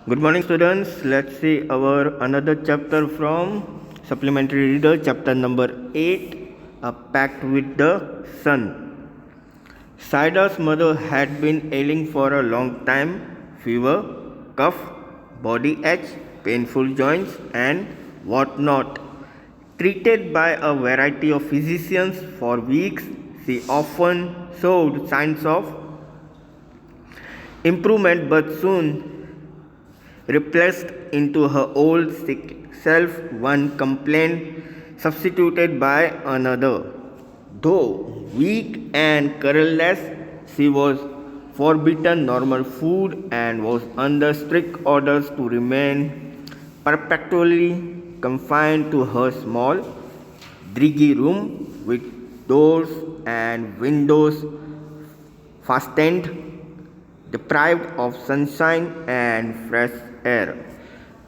Good morning, students. Let's see our another chapter from supplementary reader, chapter number 8, A Pact with the Sun. Saida's mother had been ailing for a long time, fever, cough, body ache, painful joints, and whatnot. Treated by a variety of physicians for weeks, she often showed signs of improvement but soon replaced into her old sick self, one complaint substituted by another. Though weak and querulous, she was forbidden normal food and was under strict orders to remain perpetually confined to her small, dreary room with doors and windows fastened, deprived of sunshine and fresh air.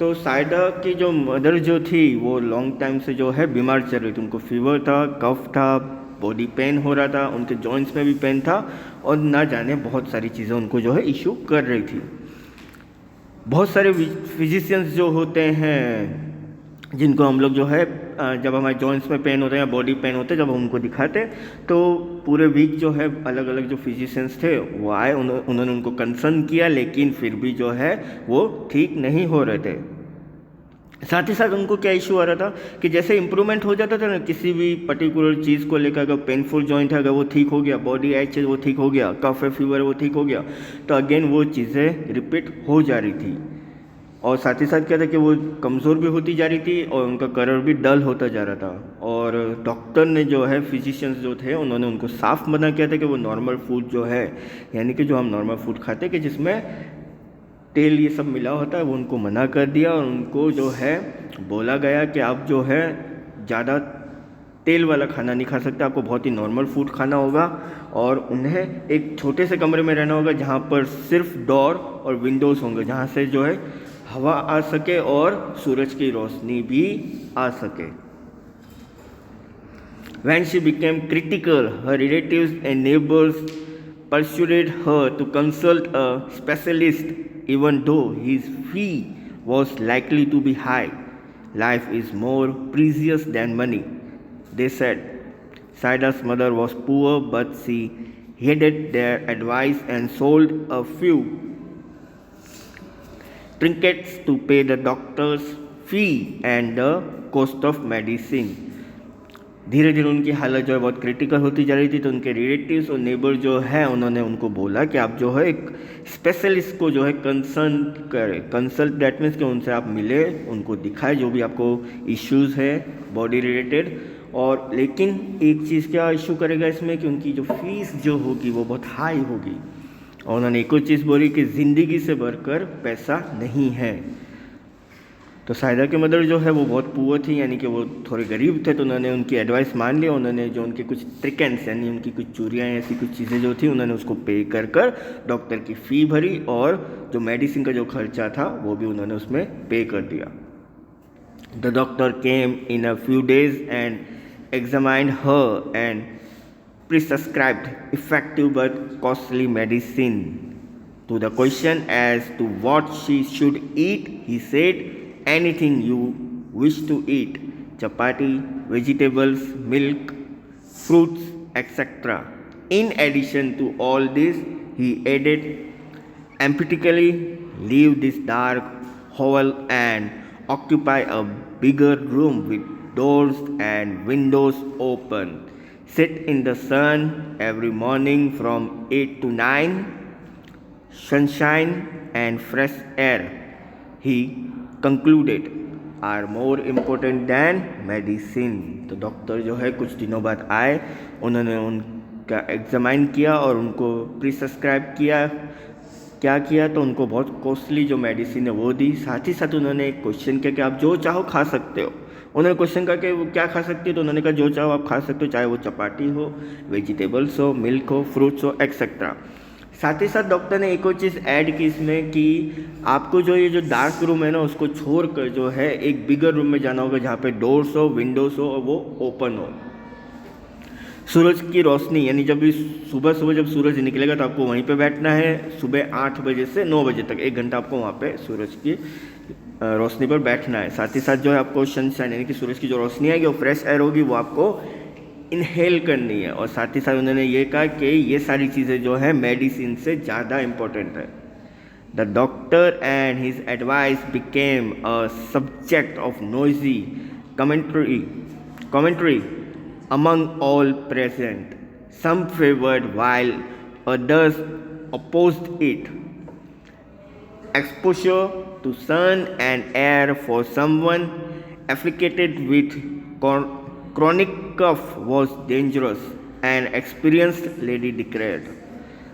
तो साइडा की जो mother जो थी वो long time से जो है बीमार चल रही थी। उनको फीवर था, कफ था, बॉडी पेन हो रहा था, उनके जॉइंट्स में भी पेन था और ना जाने बहुत सारी चीज़ें उनको जो है इशू कर रही थी। बहुत सारे फिजिशियंस जो होते हैं जिनको हम लोग जो है जब हमारे जॉइंट्स में पेन होते हैं या बॉडी पेन होते हैं, जब हम उनको दिखाते तो पूरे वीक जो है अलग अलग जो फिजिशियंस थे वो आए, उन्होंने उनको कंसर्न किया, लेकिन फिर भी जो है वो ठीक नहीं हो रहे थे। साथ ही साथ उनको क्या इशू आ रहा था कि जैसे इंप्रूवमेंट हो जाता था ना किसी भी पर्टिकुलर चीज़ को लेकर, अगर पेनफुल जॉइंट है अगर वो ठीक हो गया, बॉडी एच है वो ठीक हो गया, कफ है फीवर है वो ठीक हो गया, तो अगेन वो चीज़ें रिपीट हो जा रही थी। और साथ ही साथ क्या था कि वो कमज़ोर भी होती जा रही थी और उनका कलर भी डल होता जा रहा था। और डॉक्टर ने जो है फिजिशियंस जो थे उन्होंने उनको साफ मना किया था कि वो नॉर्मल फूड जो है, यानी कि जो हम नॉर्मल फूड खाते हैं कि जिसमें तेल ये सब मिला होता है, वो उनको मना कर दिया और उनको जो है बोला गया कि आप जो है ज़्यादा तेल वाला खाना नहीं खा सकते, आपको बहुत ही नॉर्मल फूड खाना होगा और उन्हें एक छोटे से कमरे में रहना होगा जहाँ पर सिर्फ डोर और विंडोज़ होंगे, जहाँ से जो है हवा आ सके और सूरज की रोशनी भी आ सके। When she became critical, her relatives and neighbors persuaded her to consult a specialist, even though his fee was likely to be high. Life is more precious than money, they said. Saida's mother was poor, but she heeded their advice and sold a few trinkets to pay the doctor's fee and the cost of medicine. धीरे धीरे उनकी हालत जो है बहुत critical होती जा रही थी, तो उनके रिलेटिव्स और नेबर जो है उन्होंने उनको बोला कि आप जो है एक स्पेशलिस्ट को जो है कंसल्ट दैट मीन्स कि उनसे आप मिले, उनको दिखाए जो भी आपको इश्यूज़ है बॉडी रिलेटेड। और लेकिन एक चीज़ क्या इशू करेगा इसमें कि उनकी जो फीस जो होगी वो बहुत हाई होगी। और उन्होंने एक और चीज़ बोली कि ज़िंदगी से बढ़कर पैसा नहीं है। तो साइदा की मदर जो है वो बहुत पुअर थी, यानी कि वो थोड़े गरीब थे, तो उन्होंने उनकी एडवाइस मान लिया। उन्होंने जो उनके कुछ ट्रिकेंस यानी उनकी कुछ चूड़ियाँ ऐसी कुछ चीज़ें जो थी उन्होंने उसको पे कर डॉक्टर की फ़ी भरी और जो मेडिसिन का जो खर्चा था वो भी उन्होंने उसमें पे कर दिया। The doctor came in a few days and examined her and prescribed effective but costly medicine. To the question as to what she should eat, he said, anything you wish to eat, chapati, vegetables, milk, fruits, etc. In addition to all this, he added emphatically, leave this dark hole and occupy a bigger room with doors and windows open. Sit in the sun every morning from 8 to 9, sunshine and fresh air, he concluded, are more important than medicine. तो doctor जो है कुछ दिनों बाद आए, उन्होंने उनका examine किया और उनको प्रिस्क्राइब किया। क्या किया तो उनको बहुत कॉस्टली जो मेडिसिन है वो दी। साथ ही साथ उन्होंने एक क्वेश्चन किया कि आप जो चाहो खा सकते हो। उन्होंने क्वेश्चन करके वो क्या खा सकती है, तो उन्होंने कहा जो चाहो आप खा सकते हो, चाहे वो चपाती हो, वेजिटेबल्स हो, मिल्क हो, फ्रूट्स हो, एक्सेट्रा। साथ ही साथ डॉक्टर ने एक और चीज़ ऐड की इसमें कि आपको जो ये जो डार्क रूम है ना उसको छोड़कर जो है एक बिगर रूम में जाना होगा जहाँ पे डोर्स हो, विंडोज़ हो और वो ओपन हो। सूरज की रोशनी यानी जब भी सुबह सुबह जब सूरज निकलेगा तो आपको वहीं पे बैठना है। सुबह 8 बजे से 9 बजे तक 1 घंटा आपको वहाँ पे सूरज की रोशनी पर बैठना है। साथ ही साथ जो है आपको सनशाइन यानी कि सूरज की जो रोशनी आएगी वो फ्रेश एयर होगी, वो आपको इनहेल करनी है। और साथ ही साथ उन्होंने ये कहा कि ये सारी चीज़ें जो है मेडिसिन से ज़्यादा इम्पोर्टेंट है। The doctor and his advice became a subject of noisy commentary among all present. Some favored while others opposed it. Exposure to sun and air for someone afflicted with chronic cough was dangerous, an experienced lady declared.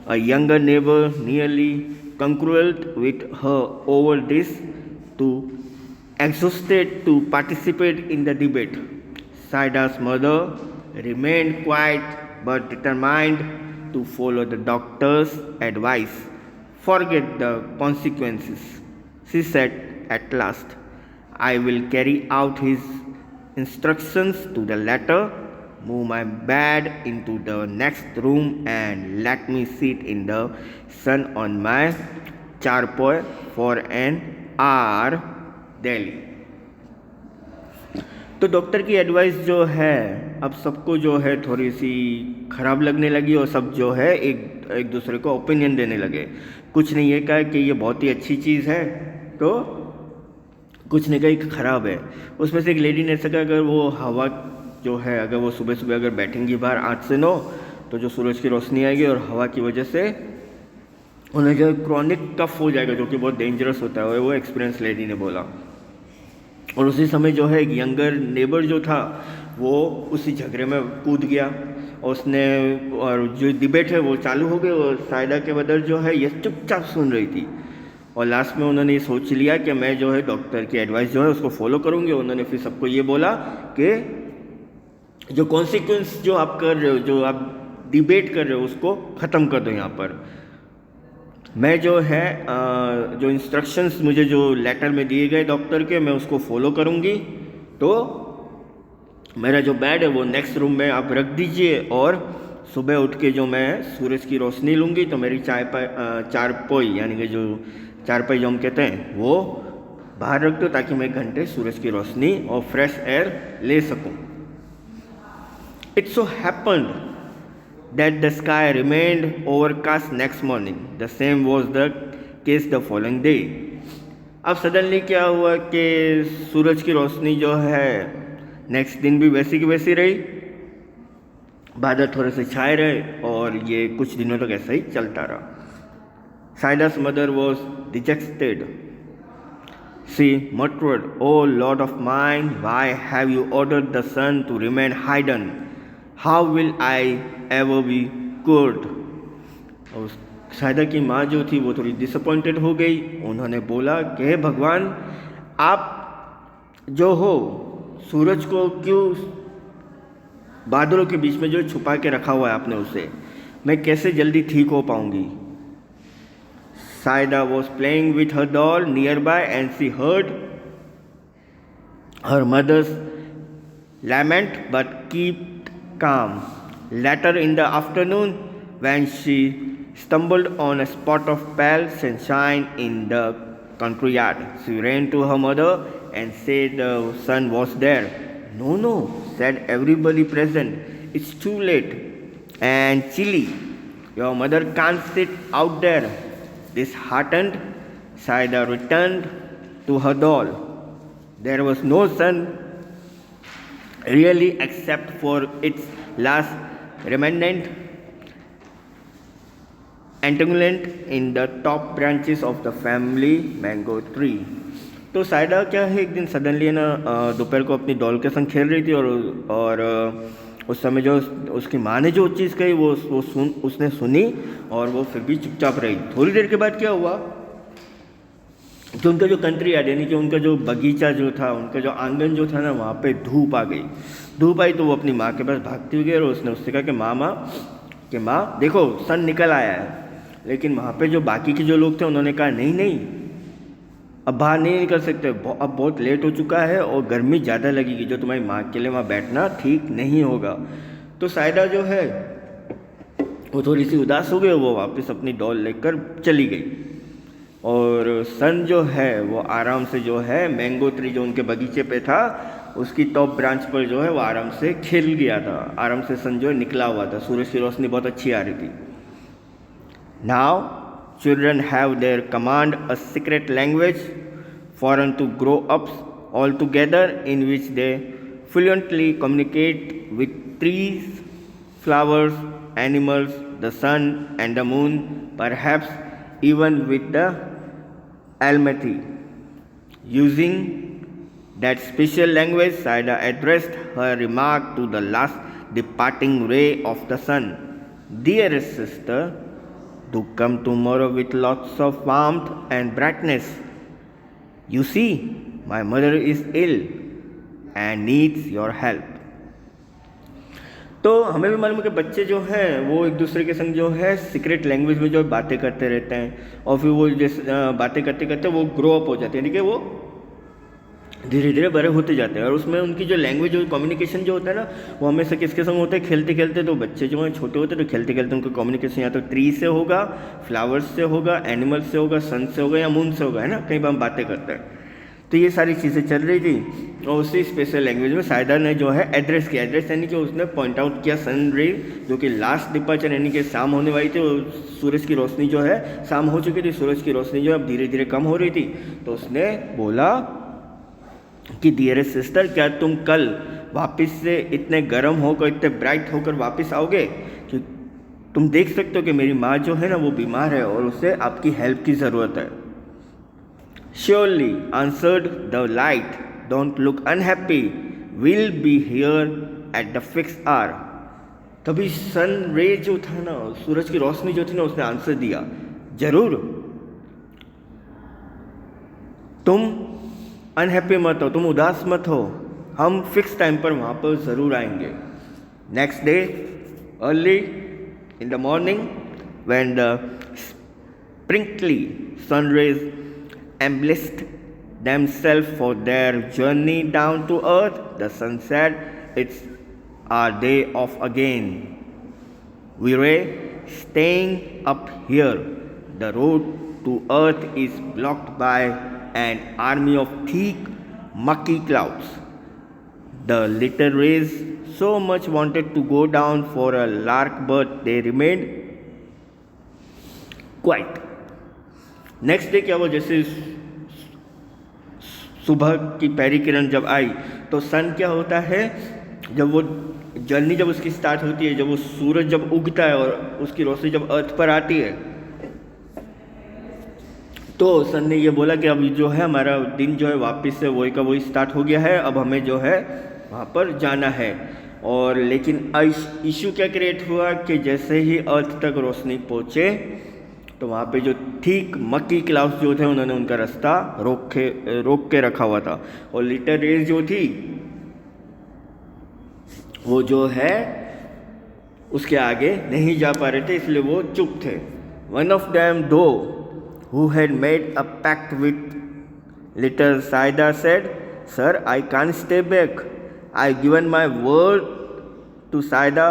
A younger neighbor nearly concurred with her over this, too exhausted to participate in the debate. Saida's mother remained quiet but determined to follow the doctor's advice. Forget the consequences, she said at last. I will carry out his instructions to the letter, move my bed into the next room and let me sit in the sun on my charpoy for an hour daily. तो doctor की advice जो है अब सबको जो है थोड़ी सी ख़राब लगने लगी और सब जो है एक दूसरे को ओपिनियन देने लगे। कुछ ने ये कहा कि ये बहुत ही अच्छी चीज़ है, तो कुछ ने कहा ख़राब है। उसमें से एक लेडी ने कहा अगर वो हवा जो है अगर वो सुबह सुबह अगर बैठेंगी बाहर 8 से 9 तो जो सूरज की रोशनी आएगी और हवा की वजह से उन्हें जो क्रॉनिक कफ हो जाएगा जो कि बहुत डेंजरस होता है, वो एक्सपीरियंस लेडी ने बोला। और उसी समय जो है एक यंगर नेबर जो था वो उसी झगड़े में कूद गया और उसने और जो डिबेट है वो चालू हो गई और साइडा के बदल जो है ये चुपचाप सुन रही थी। और लास्ट में उन्होंने ये सोच लिया कि मैं जो है डॉक्टर की एडवाइस जो है उसको फॉलो करूँगी। उन्होंने फिर सबको ये बोला कि जो कॉन्सिक्वेंस जो आप कर रहे हो, जो आप डिबेट कर रहे हो, उसको ख़त्म कर दो। यहाँ पर मैं जो है जो इंस्ट्रक्शंस मुझे जो लेटर में दिए गए डॉक्टर के मैं उसको फॉलो करूँगी। तो मेरा जो बेड है वो नेक्स्ट रूम में आप रख दीजिए और सुबह उठ के जो मैं सूरज की रोशनी लूँगी तो मेरी चारपाई यानी कि जो चारपाई जो हम कहते हैं वो बाहर रख दो ताकि मैं 1 घंटे सूरज की रोशनी और फ्रेश एयर ले सकूँ। It so happened that the sky remained overcast next morning. The same was the case the following day. अब सडनली क्या हुआ कि सूरज की रोशनी जो है नेक्स्ट दिन भी वैसी की वैसी रही, बादल थोड़े से छाए रहे और ये कुछ दिनों तक ऐसा ही चलता रहा। Saida's mother was dejected. She muttered, "Oh Lord of mine, why have you ordered the sun to remain hidden? How will I ever be cured?" और साइदा की माँ जो थी वो थोड़ी डिसअपॉइंटेड हो गई। उन्होंने बोला कि हे भगवान, आप जो हो सूरज को क्यों बादलों के बीच में जो छुपा के रखा हुआ है आपने उसे, मैं कैसे जल्दी ठीक हो पाऊंगी। Saida was playing with her doll nearby and she heard her mother's lament but kept calm. Later in the afternoon, when she stumbled on a spot of pale sunshine in the country yard, she ran to her mother and said the sun was there. "No, no," said everybody present. "It's too late and chilly. Your mother can't sit out there." Disheartened, Saida returned to her doll. There was no sun really except for its last remnant entanglement in the top branches of the family mango tree. तो साइडा क्या है एक दिन suddenly ना दोपहर को अपनी डॉल के संग खेल रही थी और उस समय जो उसकी माँ ने जो चीज़ कही वो उसने सुनी और वो फिर भी चुपचाप रही। थोड़ी देर के बाद क्या हुआ कि उनका जो कंट्री यार्ड यानी कि उनका जो बगीचा जो था, उनका जो आंगन जो था ना, वहाँ पे धूप आ गई। धूप आई तो वो अपनी माँ के पास भागती हुई गई और उसने उससे कहा कि माँ देखो सन निकल आया है। लेकिन वहाँ पे जो बाकी के जो लोग थे उन्होंने कहा नहीं नहीं, अब बाहर नहीं निकल सकते, अब बहुत लेट हो चुका है और गर्मी ज़्यादा लगेगी, जो तुम्हारी माँ के लिए वहाँ बैठना ठीक नहीं होगा। तो सायदा जो है वो थोड़ी सी उदास हो गई, वो वापस अपनी डॉल लेकर चली गई। और सन जो है वो आराम से जो है मैंगो ट्री जो उनके बगीचे पे था उसकी टॉप ब्रांच पर जो है वो आराम से खेल गया था। आराम से सन जो है निकला हुआ था, सूरज की रोशनी बहुत अच्छी आ रही थी। Now children have their command a secret language foreign to grow up all together in which they fluently communicate with trees, flowers, animals, the sun and the moon, perhaps even with the Almighty. Using that special language, Saida addressed her remark to the last departing ray of the sun. Dearest sister, do come tomorrow with lots of warmth and brightness. You see, my mother is ill and needs your help. तो हमें भी मालूम है कि बच्चे जो हैं वो एक दूसरे के संग जो है सीक्रेट लैंग्वेज में जो बातें करते रहते हैं और फिर वो जैसे बातें करते करते वो ग्रो अप हो जाते हैं, यानी कि वो धीरे धीरे बड़े होते जाते हैं। और उसमें उनकी जो लैंग्वेज जो कम्युनिकेशन जो होता है ना वो हमेशा किसके संग होता है, खेलते खेलते। तो बच्चे जो हैं छोटे होते हैं तो खेलते खेलते उनका कम्युनिकेशन या तो ट्री से होगा, फ्लावर्स से होगा, एनिमल्स से होगा, सन से होगा या मून से होगा, है ना, कहीं पर हम बातें करते हैं। तो ये सारी चीज़ें चल रही थी और उसी स्पेशल लैंग्वेज में सायदा ने जो है एड्रेस किया। एड्रेस यानी कि उसने पॉइंट आउट किया सन रे जो कि लास्ट डिपार्चर यानी कि शाम होने वाली थी, सूरज की रोशनी जो है शाम हो चुकी थी, सूरज की रोशनी जो है अब धीरे धीरे कम हो रही थी। तो उसने बोला कि डियरेस्ट सिस्टर, क्या तुम कल वापस से इतने गर्म होकर इतने ब्राइट होकर वापस आओगे कि तुम देख सकते हो कि मेरी माँ जो है ना वो बीमार है और उसे आपकी हेल्प की ज़रूरत है। Surely, answered the light, don't look unhappy, we'll be here at the fixed hour. तभी सन रे जो था ना, सूरज की रोशनी जो थी ना, उसने आंसर दिया, जरूर, तुम अनहैप्पी मत हो, तुम उदास मत हो, हम फिक्स टाइम पर वहाँ पर ज़रूर आएंगे। Next day early in the morning when the sprinkly sun rays embellished themselves for their journey down to earth, the sun said, it's our day off again. We're staying up here. The road to earth is blocked by an army of thick, mucky clouds. The little rays so much wanted to go down for a lark, but they remained quiet. Next day क्या हुआ, जैसे सुबह की पहली किरण जब आई तो सन क्या होता है, जब वो जर्नी जब उसकी स्टार्ट होती है, जब वो सूरज जब उगता है और उसकी रोशनी जब अर्थ पर आती है, तो सन ने ये बोला कि अब जो है हमारा दिन जो है वापस से वही का वही स्टार्ट हो गया है, अब हमें जो है वहाँ पर जाना है। और लेकिन इशू क्या क्रिएट हुआ कि जैसे ही अर्थ तक रोशनी पहुँचे तो वहाँ पे जो ठीक मक्की क्लाउड्स जो थे उन्होंने उनका रास्ता रोक के रखा हुआ था। और लिटिल रेज जो थी वो जो है उसके आगे नहीं जा पा रहे थे, इसलिए वो चुप थे। One of them though who had made a pact with little Saida said, sir I can't stay back, I given my word to Saida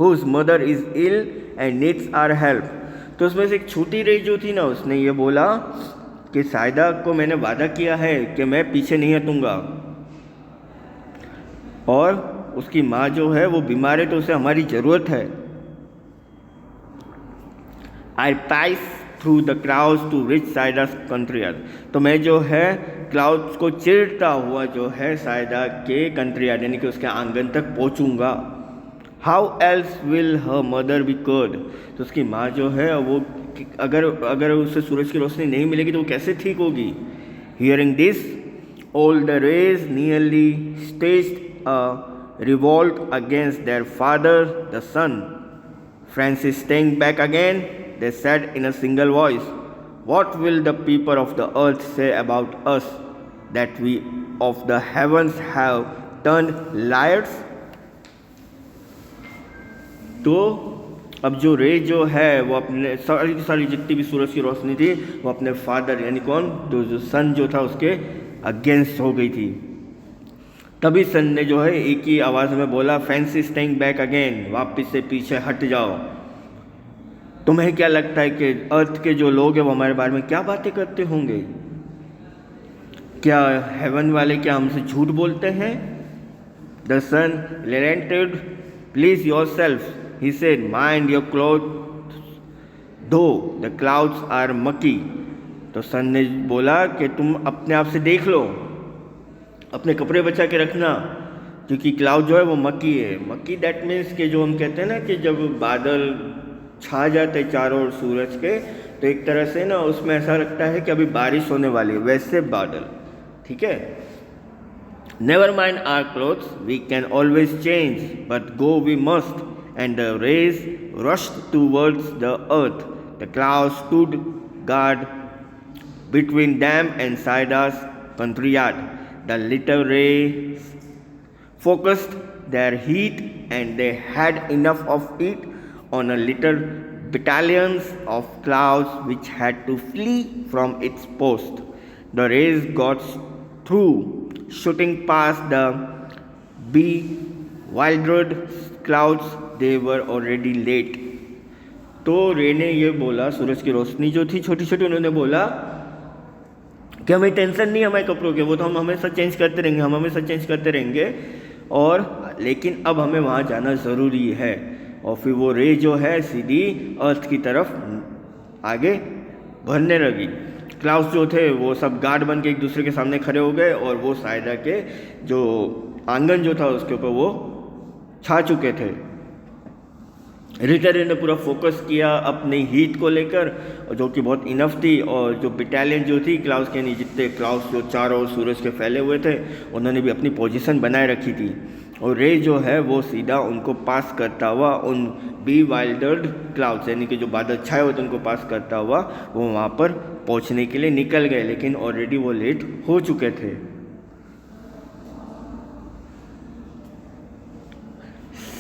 whose mother is ill and needs our help. तो उसमें से एक छोटी रेज जो थी ना, उसने ये बोला कि सायदा को मैंने वादा किया है कि मैं पीछे नहीं हटूंगा और उसकी माँ जो है वो बीमार है तो उसे हमारी ज़रूरत है। I pass through the clouds to reach Saida's country yard, तो मैं जो है क्लाउड्स को चिरता हुआ जो है सायदा के कंट्री यार्ड यानी कि उसके आंगन तक पहुँचूंगा। How else will her mother be cured, तो उसकी माँ जो है वो अगर उसे सूरज की रोशनी नहीं मिलेगी तो वो कैसे ठीक होगी। Hearing this all the rays nearly staged a revolt against their father the sun. Francis staying back again, they said in a single voice, what will the people of the earth say about us, that we of the heavens have turned liars? तो अब जो रे जो है वो अपने सारी जितनी भी सूरज की रोशनी थी वो अपने फादर यानी कौन, तो जो सन जो था उसके अगेंस्ट हो गई थी। तभी सन ने जो है एक ही आवाज़ में बोला, फैंसी स्टेइंग बैक अगेन, वापस से पीछे हट जाओ। तुम्हें क्या लगता है कि अर्थ के जो लोग हैं वो हमारे बारे में क्या बातें करते होंगे? क्या हेवन वाले क्या हमसे झूठ बोलते हैं? The sun lamented, please yourself, he said, mind your clothes, though the clouds are mucky. तो सन ने बोला कि तुम अपने आप से देख लो, अपने कपड़े बचा के रखना, क्योंकि क्लाउड जो है वो मक्की है। मक्की दैट मीन्स कि जो हम कहते हैं ना कि जब बादल छा जाते चारों ओर सूरज के, तो एक तरह से ना उसमें ऐसा लगता है कि अभी बारिश होने वाली है, वैसे बादल। ठीक है। Never mind our clothes, we can always change, but go we must, and the rays rushed towards the earth, the cloud stood guard between them and Sidon's country yard. The little rays focused their heat, and they had enough of it on a little battalions of clouds which had to flee from its post. The rays got through, shooting past the bewildered clouds. They were already late. तो रे ने ये बोला, सूरज की रोशनी जो थी छोटी छोटी, उन्होंने बोला कि हमें टेंशन नहीं हमारे कपड़ों के, वो तो हम हमेशा चेंज करते रहेंगे, हम हमेशा चेंज करते रहेंगे, और लेकिन अब हमें वहाँ जाना ज़रूरी है। और फिर वो रे जो है सीधी अर्थ की तरफ आगे बढ़ने लगी। क्लाउड्स जो थे वो सब गार्ड बन के एक दूसरे के सामने खड़े हो गए, और वो साइडा के जो आंगन जो था उसके ऊपर वो छा चुके थे। रिटर्न ने पूरा फोकस किया अपनी हीट को लेकर, जो कि बहुत इनफ थी, और जो बटालियन जो थी क्लाउड्स के, नहीं जितने क्लाउड्स जो चारों ओर सूरज के फैले हुए थे, उन्होंने भी अपनी पोजीशन बनाए रखी थी। और रे जो है वो सीधा उनको पास करता हुआ, उन bewildered क्लाउड्स यानी कि जो बादल छाए हुए थे उनको पास करता हुआ वो वहाँ पर पहुँचने के लिए निकल गए, लेकिन ऑलरेडी वो लेट हो चुके थे।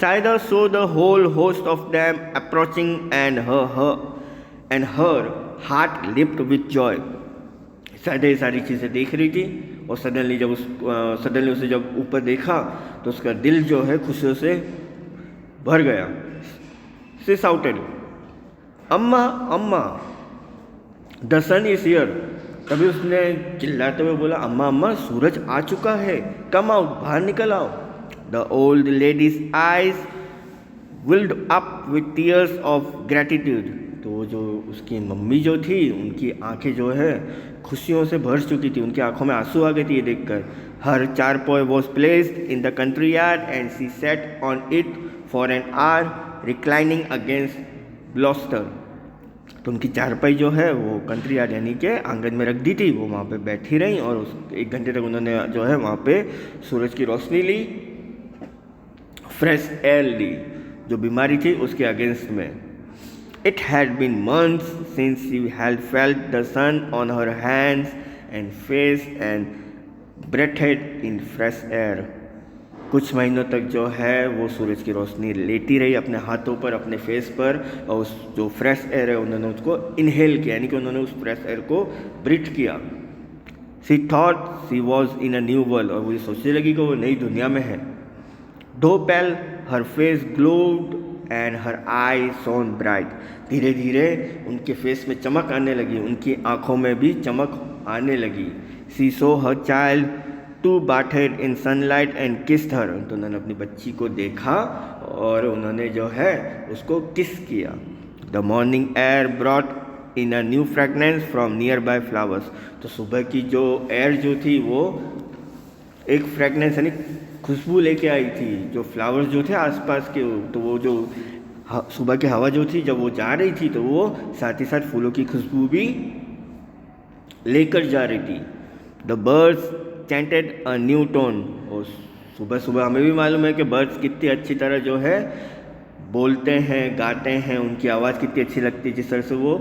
Sidon saw the whole host of them approaching, and her heart leaped with joy. साइडा ये सारी चीज़ें देख रही थी, और सडनली उसे जब ऊपर देखा तो उसका दिल जो है खुशियों से भर गया। She shouted, अम्मा अम्मा, the sun is here. तभी उसने चिल्लाते हुए बोला, अम्मा अम्मा, सूरज आ चुका है, कम आउट, बाहर निकल आओ। The old lady's eyes welled up with tears of gratitude. तो जो उसकी मम्मी जो थी उनकी आंखें जो है खुशियों से भर चुकी थी, उनकी आंखों में आंसू आ गए थे ये देखकर। Her charpoy was placed in the country yard, and she sat on it for an hour, reclining against bluster. तो उनकी चारपाई जो है वो कंट्री यार्ड यानी कि आंगन में रख दी थी, वो वहाँ पे बैठी रहीं, और उस 1 घंटे तक उन्होंने जो है वहाँ पे सूरज की रोशनी ली, फ्रेश एयर ली, जो बीमारी थी उसके अगेंस्ट में। It had been months since she had felt the sun on her hands and face and breathed in fresh air. कुछ महीनों तक जो है वो सूरज की रोशनी लेती रही अपने हाथों पर, अपने फेस पर, और उस जो फ्रेश एयर है उन्होंने उसको इनहेल किया, यानी कि उन्होंने उस फ्रेश एयर को ब्रीथ किया। She thought she was in a new world, और वो ये सोचने लगी कि वो नई दुनिया में है। Though pale, her face glowed and her eyes shone bright. धीरे धीरे उनके फेस में चमक आने लगी, उनकी आँखों में भी चमक आने लगी। She saw her child too bathed in sunlight and kissed her. तो उन्होंने अपनी बच्ची को देखा और उन्होंने जो है उसको किस किया। The morning air brought in a new fragrance from nearby flowers. तो सुबह की जो एयर जो थी वो एक फ्रेगनेंस यानी खुशबू लेके आई थी, जो फ्लावर्स जो थे आसपास के, तो वो जो सुबह की हवा जो थी जब वो जा रही थी तो वो साथ ही साथ फूलों की खुशबू भी लेकर जा रही थी। The birds chanted a new tone, और सुबह सुबह हमें भी मालूम है कि बर्ड्स कितनी अच्छी तरह जो है बोलते हैं, गाते हैं, उनकी आवाज़ कितनी अच्छी लगती है, जिस तरह से वो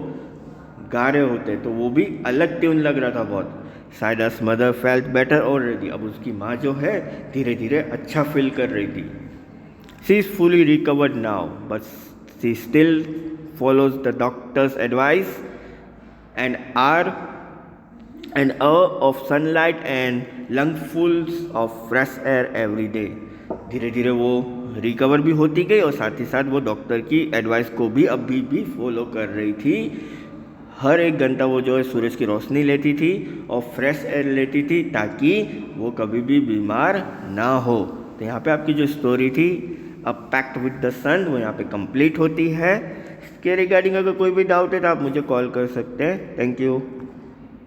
गा रहे होते, तो वो भी अलग ट्यून लग रहा था बहुत। साइडा's मदर फेल्ट बेटर ऑलरेडी, अब उसकी माँ जो है धीरे धीरे अच्छा फील कर रही थी। She is fully recovered now, but she still follows the doctor's advice and are an hour of sunlight and lungfuls of fresh air every day. धीरे धीरे वो रिकवर भी होती गई और साथ ही साथ वो डॉक्टर की एडवाइस को भी अभी भी फॉलो कर रही थी। हर 1 घंटा वो जो है सूरज की रोशनी लेती थी और फ्रेश एयर लेती थी ताकि वो कभी भी बीमार ना हो। तो यहाँ पे आपकी जो स्टोरी थी अ पैक्ट विद द सन वो यहाँ पे कंप्लीट होती है। इसके रिगार्डिंग अगर कोई भी डाउट है तो आप मुझे कॉल कर सकते हैं। Thank you.